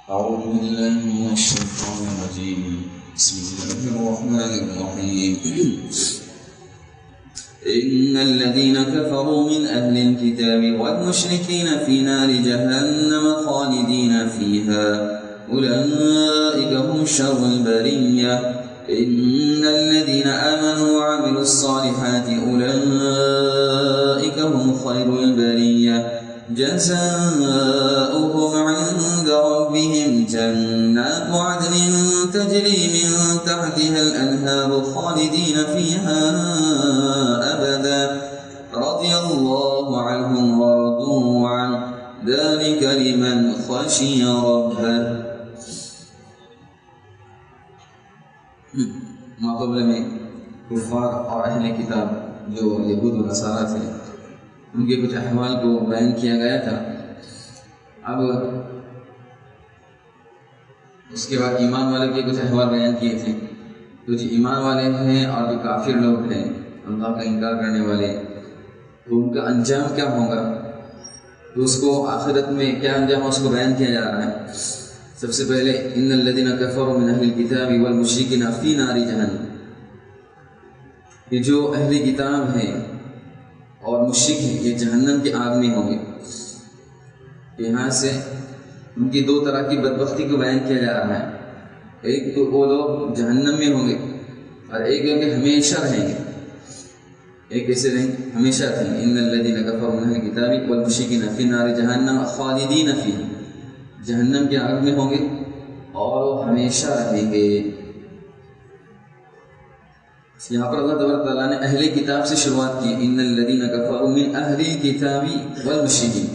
أعوذ بالله من الشيطان الرجيم. بسم الله الرحمن الرحيم. إن الذين كفروا من أهل الكتاب والمشركين في نار جهنم خالدين فيها أولئك هم شر البرية. إن الذين آمنوا وعملوا الصالحات أولئك هم خير البرية. جزاؤهم عند ربهم جنات عدن تجري من تحتها الأنهار خالدين فيها أبدا رضي الله عنهم ورضوا عنه ذلك لمن خشي ربه. مقابلے میں کفار اور اہل کتاب جو یہود و نصارہ تھے ان کے کچھ احوال کو بیان کیا گیا تھا. اب اس کے بعد ایمان والے کے کچھ احوال بیان کیے تھے. کچھ ایمان والے ہیں اور جو کافر لوگ ہیں اللہ کا انکار کرنے والے، تو ان کا انجام کیا ہوگا، تو اس کو آخرت میں کیا انجام ہے اس کو بیان کیا جا رہا ہے. سب سے پہلے ان الذین کفروا من اہل الکتاب والمشرکین فی نار جہنم، یہ جو اہل کتاب ہیں اور مشرک ہیں یہ جہنم کی آگ میں ہوں گے. یہاں سے ان کی دو طرح کی بدبختی کو بیان کیا جا رہا ہے. ایک تو وہ لوگ جہنم میں ہوں گے اور ایک ہے کہ ہمیشہ رہیں گے. ایک کیسے رہیں گے؟ ہمیشہ رہیں گے. ان الذین کفروا من اہل الکتاب والمشرکین فی نار جہنم خالدین فیہا، جہنم کی آگ میں ہوں گے اور ہمیشہ رہیں گے. یہاں پر اللہ تبارک تعالیٰ نے اہل کتاب سے شروعات کی. ان الذین کفروا من اہل الکتاب والمشرکین،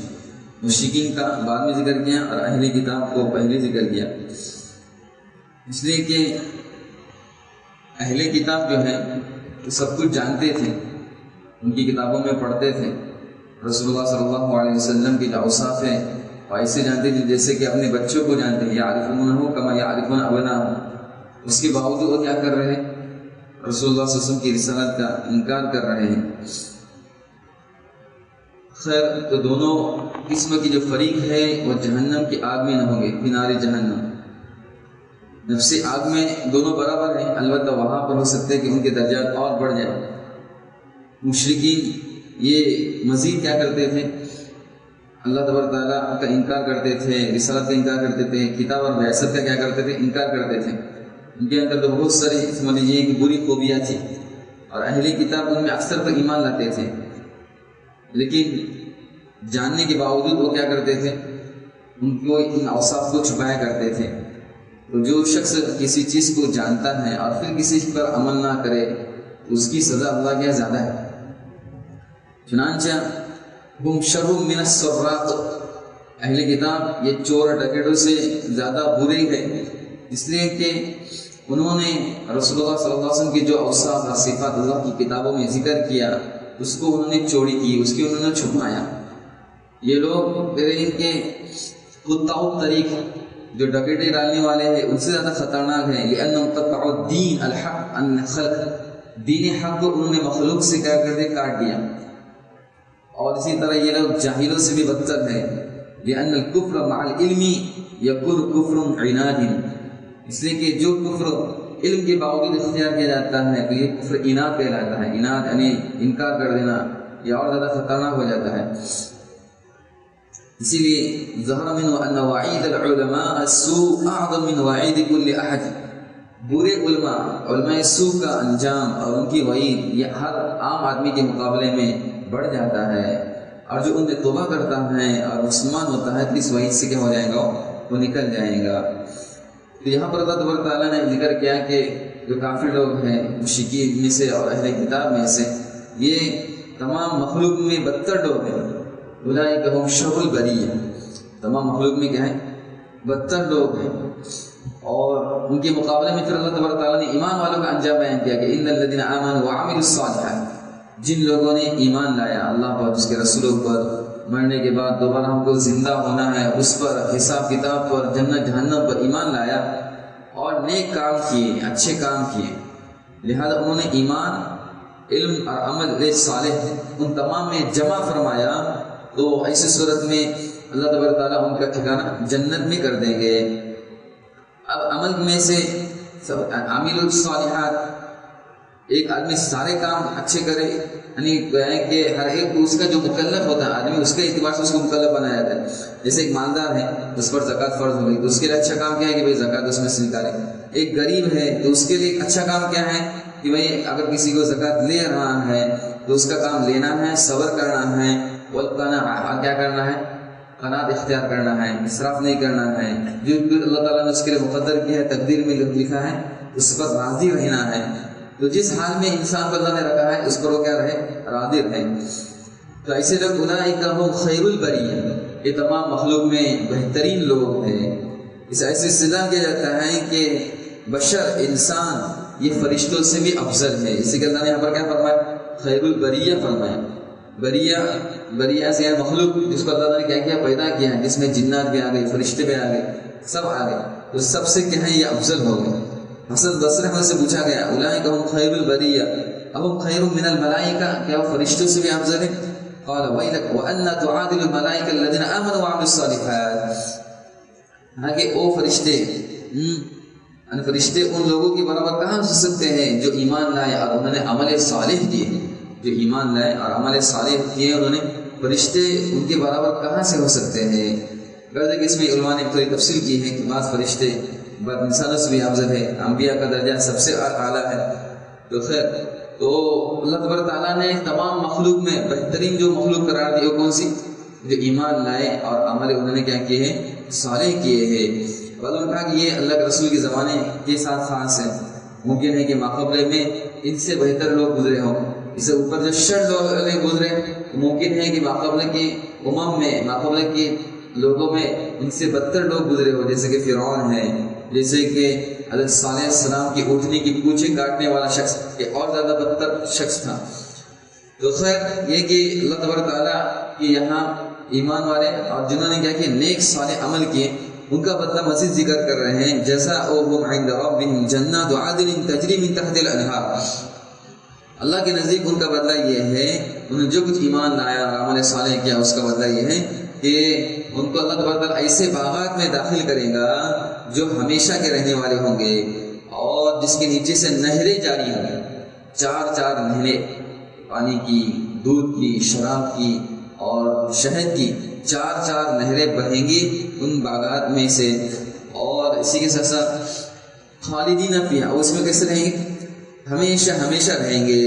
مشرکین کا بعد میں ذکر کیا اور اہل کتاب کو پہلے ذکر کیا، اس لیے کہ اہل کتاب جو ہیں وہ سب کچھ جانتے تھے، ان کی کتابوں میں پڑھتے تھے. رسول اللہ صلی اللہ علیہ وسلم کی جو اوصاف ہے وہ ایسے جانتے تھے جیسے کہ اپنے بچوں کو جانتے ہیں. یعرفونہ کما یعرفون ابناءہم. اس کے باوجود وہ کیا کر رہے ہیں؟ رسول اللہ صلی اللہ علیہ وسلم کی رسالت کا انکار کر رہے ہیں. خیر، تو دونوں قسم کی جو فریق ہے وہ جہنم کی آگ میں نہ ہوں گے، فی نار جہنم. نفسی آگ میں دونوں برابر ہیں، البتہ وہاں پر ہو سکتے کہ ان کے درجات اور بڑھ جائیں. مشرکین یہ مزید کیا کرتے تھے؟ اللہ تبارک تعالیٰ کا انکار کرتے تھے، رسالت کا انکار کرتے تھے، کتاب اور بعثت کا کیا کرتے تھے؟ انکار کرتے تھے. ان کے اندر تو بہت ساری سمجھ لیجیے کہ بری خوبیاں تھیں اور اہل کتاب ان میں اکثر تک ایمان لاتے تھے، لیکن جاننے کے باوجود وہ کیا کرتے تھے؟ ان کو ان اوصاف کو چھپایا کرتے تھے. تو جو شخص کسی چیز کو جانتا ہے اور پھر کسی پر عمل نہ کرے اس کی سزا اللہ کے زیادہ ہے. چنانچہ ہم شر من السراق، اہل کتاب یہ چور ڈکیٹوں سے زیادہ برے ہیں، اس لیے کہ انہوں نے رسول اللہ صلی اللہ علیہ وسلم کی جو اوصاف اور صفات اللہ کی کتابوں میں ذکر کیا اس کو انہوں نے چوری کی، اس کی انہوں نے چھپایا. یہ لوگ ان کے قطاع الطریق جو ڈکیٹی ڈالنے والے ہیں ان سے زیادہ خطرناک ہیں. لأنهم قطعوا الدین الحق عن الخلق، دین حق کو انہوں نے مخلوق سے کیا کر دیا؟ کاٹ دیا. اور اسی طرح یہ لوگ جاہلوں سے بھی بدتر ہیں. لأن الكفر مع العلم يكون كفر عناد، اس لیے کہ جو کفر علم کے باوجود اختیار کیا جاتا ہے تو یہ کفر عناد کہلاتا ہے. عناد یعنی انکار کر دینا، یہ اور زیادہ خطرناک ہو جاتا ہے. اسی لیے ظہر من ان وعید العلماء السوء اعظم من وعید كل احد، برے علماء سوء کا انجام اور ان کی وعید یہ ہر عام آدمی کے مقابلے میں بڑھ جاتا ہے. اور جو ان میں توبہ کرتا ہے اور مسلمان ہوتا ہے تو اس وعید سے کیا ہو جائے گا؟ وہ نکل جائے گا. تو یہاں پر اللہ تبارک تعالیٰ نے ذکر کیا کہ جو کافر لوگ ہیں مشرکین میں سے اور اہل کتاب میں سے یہ تمام مخلوق میں بدتر لوگ ہیں. اولئک هم شر البریہ، تمام مخلوق میں کیا ہے؟ بدتر لوگ ہیں. اور ان کے مقابلے میں پھر اللہ تبارک تعالیٰ نے ایمان والوں کا انجام بیان کیا کہ ان الذین آمنوا وعملوا الصالحات، جن لوگوں نے ایمان لایا اللہ پر، اس کے رسولوں پر، مرنے کے بعد دوبارہ ہم کو زندہ ہونا ہے، اس پر، حساب کتاب پر، جنت جہنم پر ایمان لایا اور نیک کام کیے، اچھے کام کیے. لہذا انہوں نے ایمان، علم اور عمل صالح ان تمام میں جمع فرمایا. تو ایسی صورت میں اللہ تبارک تعالیٰ ان کا ٹھکانہ جنت میں کر دیں گے۔ اب عمل میں سے عامل الصالحات، ایک آدمی سارے کام اچھے کرے، یعنی کہ ہر ایک اس کا جو مکلف ہوتا ہے آدمی اس کے اعتبار سے اس کو مکلف بنایا جاتا ہے۔ جیسے ایک مالدار ہے اس پر زکوٰۃ فرض ہو گئی تو اس کے لیے اچھا کام کیا ہے کہ بھائی زکوٰۃ اس میں سے نکالے۔ ایک غریب ہے تو اس کے لیے ایک اچھا کام کیا ہے کہ بھائی اگر کسی کو زکوٰۃ لے رہا ہے تو اس کا کام لینا ہے، صبر کرنا ہے، والقناعۃ، کیا کرنا ہے، قناعت اختیار کرنا ہے، اسراف نہیں کرنا ہے، جو اللہ تعالیٰ نے اس کے لیے مقدر کیا ہے، تقدیر میں لکھا ہے، اس پر راضی رہنا ہے۔ تو جس حال میں انسان کو اللہ نے رکھا ہے اس پر وہ کیا رہے، راضی رہے۔ تو ایسے لوگ اولئک هم خیر البریہ، یہ تمام مخلوق میں بہترین لوگ ہیں۔ اس ایسے استدلال کیا جاتا ہے کہ بشر، انسان، یہ فرشتوں سے بھی افضل ہے، اسی کے اللہ نے یہاں پر کیا فرمایا، خیر البریہ فرمایا۔ بریہ سے ہے مخلوق جس کو اللہ نے کیا پیدا کیا ہے، جس میں جنات بھی آ گئے، فرشتے بھی آ گئے، سب آ گئے، تو سب سے کیا ہے یہ افضل ہو گئے۔ حسن بصری رحمۃ سے پوچھا گیا اولئک هم خیر البریہ اهم خیر من الملائکہ، کیا وہ فرشتوں سے بھی افضل ہے؟ قال ویلک وان تعادل الملائکہ الذین آمنوا وعملوا الصالحات، کہ او فرشتے، فرشتے ان لوگوں کے برابر کہاں ہو سکتے ہیں جو ایمان لائے اور انہوں نے عمل صالح کیے، جو ایمان لائے اور عمل صالح کیے انہوں نے، فرشتے ان کے برابر کہاں سے ہو سکتے ہیں؟ غرض کہ اس میں علماء نے تھوڑی تفصیل کی ہے کہ بعض فرشتے بعض انسانوں سے بھی افضل ہے، انبیاء کا درجہ سب سے اعلیٰ ہے۔ تو خیر، تو اللہ تبارک تعالیٰ نے تمام مخلوق میں بہترین جو مخلوق قرار دی وہ کون سی؟ جو ایمان لائے اور عمل انہوں نے کیا کیے ہیں، صالح کیے ہیں۔ بعضوں نے کہا کہ یہ اللہ کے رسول کے زمانے کے ساتھ خاص ہے، ممکن ہے کہ ماقبل میں ان سے بہتر لوگ گزرے ہوں، اس سے اوپر جو شر لوگ گزرے، ممکن ہے کہ ماقبل کے امم میں، ماقبل کے لوگوں میں ان سے بدتر لوگ گزرے ہو، جیسے کہ فرعون ہے، جیسے کہ حضرت صالح علیہ السلام کی اونٹنی کی پونچھیں کاٹنے والا شخص، یہ اور زیادہ بدتر شخص تھا۔ تو خیر یہ کہ اللہ تبارک تعالیٰ کہ یہاں ایمان والے اور جنہوں نے کیا کیا نیک صالح عمل کیے ان کا بدلہ مزید ذکر کر رہے ہیں۔ جزاؤہم عند ربہم جنات عدن تجری من تحت الانہار، اللہ کے نزدیک ان کا بدلہ یہ ہے، انہوں نے جو کچھ ایمان لایا اور عمل صالح کیا اس کا بدلہ یہ ہے کہ ان کو اللہ تبارک تعالیٰ ایسے باغات میں داخل کرے گا جو ہمیشہ کے رہنے والے ہوں گے اور جس کے نیچے سے نہریں جاری ہوں گی، چار نہریں، پانی کی، دودھ کی، شراب کی اور شہد کی، چار نہریں بہیں گی ان باغات میں سے، اور اسی کے ساتھ ساتھ خالدین فیہا، اس میں کیسے رہیں گے، ہمیشہ رہیں گے۔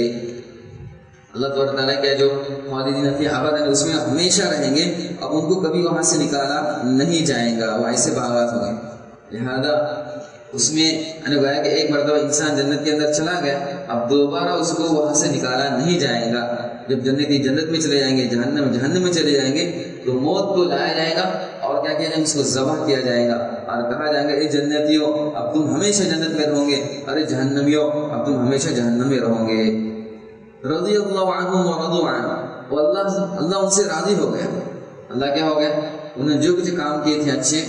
اللہ تبارک تعالیٰ کیا جو خالدین فیہا ابدا، اس میں ہمیشہ رہیں گے، اب ان کو کبھی وہاں سے نکالا نہیں جائے گا، وہ ایسے باغات ہوں گے۔ لہذا اس میں گویا کہ ایک مرتبہ انسان جنت کے اندر چلا گیا، اب دوبارہ اس کو وہاں سے نکالا نہیں جائے گا۔ جب جنتی جنت میں چلے جائیں گے، جہنم میں چلے جائیں گے، تو موت کو لایا جائے گا اور کیا کیا جائے گا، اس کو ذبح کیا جائے گا اور کہا جائے گا اے جنتیوں اب تم ہمیشہ جنت میں رہو گے، ارے جہنمیوں اب تم ہمیشہ جہنم میں رہو گے۔ رضی اللہ عنہم ورضوا عنہ، اللہ ان سے راضی ہو گیا۔ اللہ کیا ہو گیا، انہوں نے جو کچھ کام کیے تھے اچھے،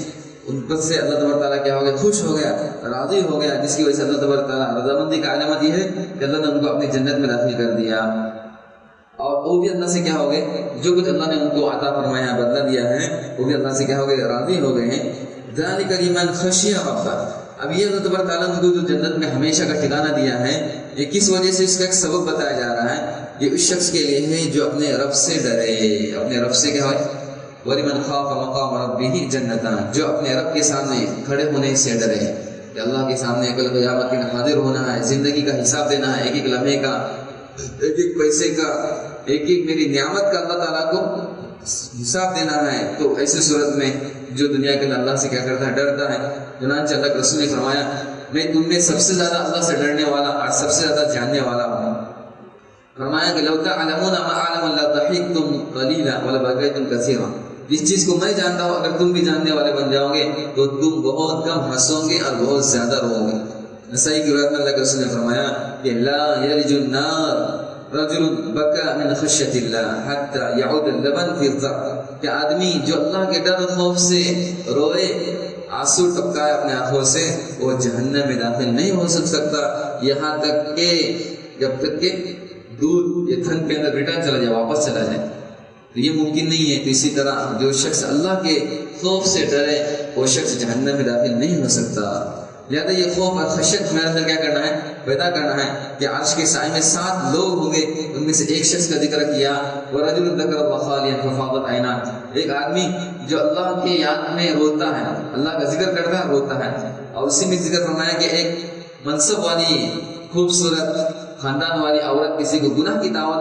ان پر سے اللہ تبارک تعالیٰ کیا ہو گیا، خوش ہو گیا، راضی ہو گیا، جس کی وجہ سے اللہ تبارک تعالیٰ رضامندی کا علامت یہ ہے کہ اللہ نے ان کو اپنی جنت میں داخل کر دیا، اور وہ بھی اللہ سے کیا ہو گئے، جو کچھ اللہ نے ان کو عطا فرمایا، بدلہ دیا ہے، وہ بھی اللہ سے کیا ہو گئے، راضی ہو گئے ہیں۔ ذالک لمن خشی ربہ، اب یہ اللہ تبارک تعالیٰ نے جو جنت میں ہمیشہ کا ٹھکانہ دیا ہے، یہ کس وجہ سے، اس کا ایک سبب بتایا جا رہا ہے، یہ اس شخص کے لیے ہے جو اپنے رب سے ڈرے، اپنے رب سے کیا ہے، وَلِمَنْ خَافَ مَقَامَ رَبِّهِ جَنَّتَانِ، جو اپنے رب کے سامنے کھڑے ہونے سے ڈرے، کہ اللہ کے سامنے کل قیامت میں حاضر ہونا ہے، زندگی کا حساب دینا ہے، ایک لمحے کا، ایک پیسے کا، ایک میری نعمت کا اللہ تعالیٰ کو حساب دینا ہے۔ تو ایسی صورت میں جو دنیا کے اللہ سے کیا کرتا ہے، ڈرتا ہے۔ چنانچہ اللہ کے رسول نے فرمایا میں تم میں سب سے زیادہ اللہ سے ڈرنے والا اور سب سے زیادہ جاننے والا ہوں۔ فرمایا کہ لو تعلمون ما اعلم لضحكتم قليلا ولبكيتم كثيرا، جس چیز کو میں جانتا ہوں اگر تم بھی جاننے والے بن جاؤ گے تو تم بہت کم ہنسو گے اور بہت زیادہ رو گے۔ نسائی کی روایت میں اللہ کے رسول نے فرمایا کہ لا یلج النار رجل بکا من خشیت اللہ حتی یعود اللبن فی الضرع، کہ آدمی جو اللہ کے ڈر و خوف سے روئے، آنسو ٹپکائے اپنے آنکھوں سے، وہ جہنم میں داخل نہیں ہو سکتا یہاں تک کہ جب تک کہ دودھ یہ تھن کے اندر ریٹرن چلا جائے، واپس چلا جائے۔ تو یہ ممکن نہیں ہے. تو اسی طرح جو شخص اللہ کے خوف سے ڈرے وہ شخص جہنم میں داخل نہیں ہو سکتا. لہٰذا یہ خوف اور خشیت میرے اندر کیا کرنا ہے؟ پیدا کرنا ہے کہ عرش کے سائے میں 7 لوگ ہوں گے. ان میں سے ایک شخص کا ذکر کیا وَرَجُلٌ ذَكَرَ اللَّهَ خَالِيًا فَفَاضَتْ عَيْنَاهُ. ایک آدمی جو اللہ کی یاد میں روتا ہے, اللہ کا ذکر کرتا ہے, روتا ہے. اور اسی میں ذکر فرمایا کہ ایک منصب والی خوبصورت خاندان والی عورت کسی کو گناہ کی دعوت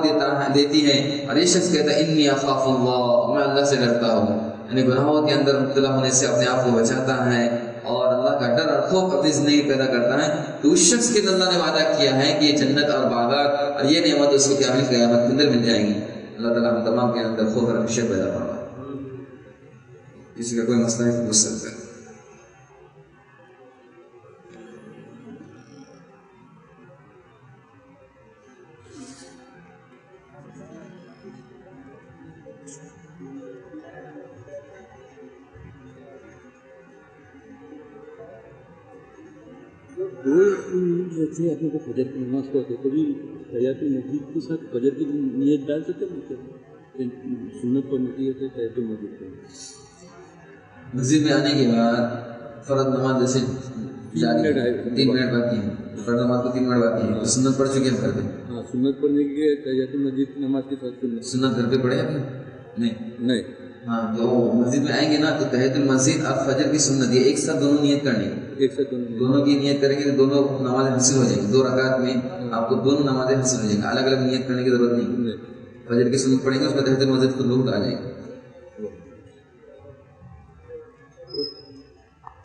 دیتی ہے اور یہ شخص کہتا ہے انی اخاف اللہ, میں اللہ سے ڈرتا ہوں. یعنی گناہوں کے اندر مبتلا ہونے سے اپنے آپ کو بچاتا ہے اور اللہ کا ڈر اور خوف اپنی زندگی پیدا کرتا ہے. تو اس شخص کے اللہ نے وعدہ کیا ہے کہ یہ جنت اور باغات اور یہ نعمت اس کو قیامت کے اندر مل جائیں گی. اللہ تعالیٰ ہم تمام کے اندر خوف اور خشیت پیدا فرمائے. کسی کا کوئی مسئلہ ہے تو پوچھ سکتا ہے. جیسے اپنے کو فجر کی نماز پڑھتے کبھی تحیات المسجد کے ساتھ فجر کی نیت ڈال سکتے ہیں؟ سنت پڑھنے کی ہے تحیات المسجد کو مسجد میں آنے کے بعد فرض نماز جیسے 3 منٹ باقی ہے, فرض نماز کو 3 منٹ باقی ہے, تو سنت پڑھ چکے ہم گھر پہ. ہاں سنت پڑھنے کی تحیات المسجد نماز کے ساتھ سنت گھر پہ پڑھے آپ نے؟ نہیں. ہاں تو مسجد میں آئیں گے نا تو تحیات المسجد اور فجر کی سنت یہ ایک ساتھ دونوں نیت کرنی ہے. ایک ساتھ دونوں کی نیت کریں گے تو دونوں نمازیں حاصل ہو جائیں گی. 2 رکعت میں آپ کو دونوں نمازیں حاصل ہو جائیں گی. الگ الگ نیت کرنے کی ضرورت نہیں. فجر کی سنت پڑھیں گے اس میں تحیات المسجد خود بخود آ جائے گی.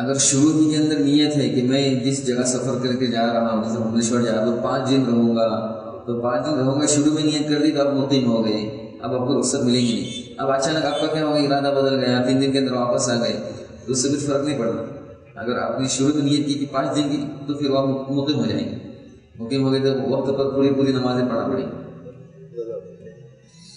اگر شروع ہی کے اندر نیت ہے کہ میں جس جگہ سفر کر کے جا رہا ہوں جیسے بھونیشور جا رہا ہوں 5 دن رہوں گا تو 5 دن رہوں گا, شروع میں نیت کر دی تو آپ مقیم ہو گئے, اب آپ کو رخصت ملے گی نہیں. اب اچانک آپ کا کیا ہوگا, ارادہ بدل گیا, 3 دن کے اندر واپس آ گئے تو اس سے کچھ فرق نہیں پڑنا. اگر آپ نے شروع میں نیت کی کہ 5 دن کی تو پھر وہ مقیم ہو جائیں گے. مقیم ہو گئے تو وقت پر پوری نمازیں پڑھنا پڑیں گی.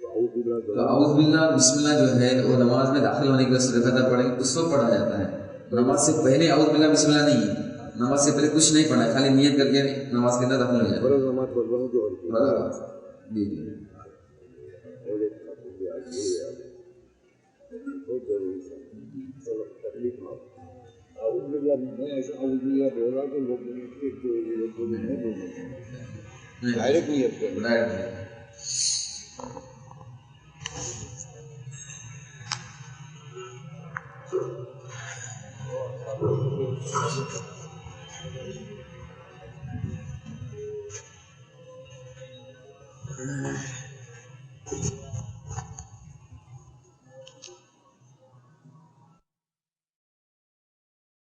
تو اعوذ باللہ بسم اللہ جو ہے وہ نماز میں داخل ہونے کے بعد سورۃ الفتح پڑھیں گے اس وقت پڑھا جاتا ہے. نماز سے پہلے اعوذ باللہ بسم اللہ نہیں ہے, نماز سے پہلے کچھ نہیں پڑھنا ہے, خالی نیت کر کے نماز کے اندر داخل ہو جاتا ہے. نماز پڑھنا جو جی جی بہت ضروری ہے. چلو تکلیف نہ اعوذ باللہ میں ایسا اعوذ باللہ بول رہا تو لوگ ڈائریکٹ نیت کرنا ہے. ڈائریکٹ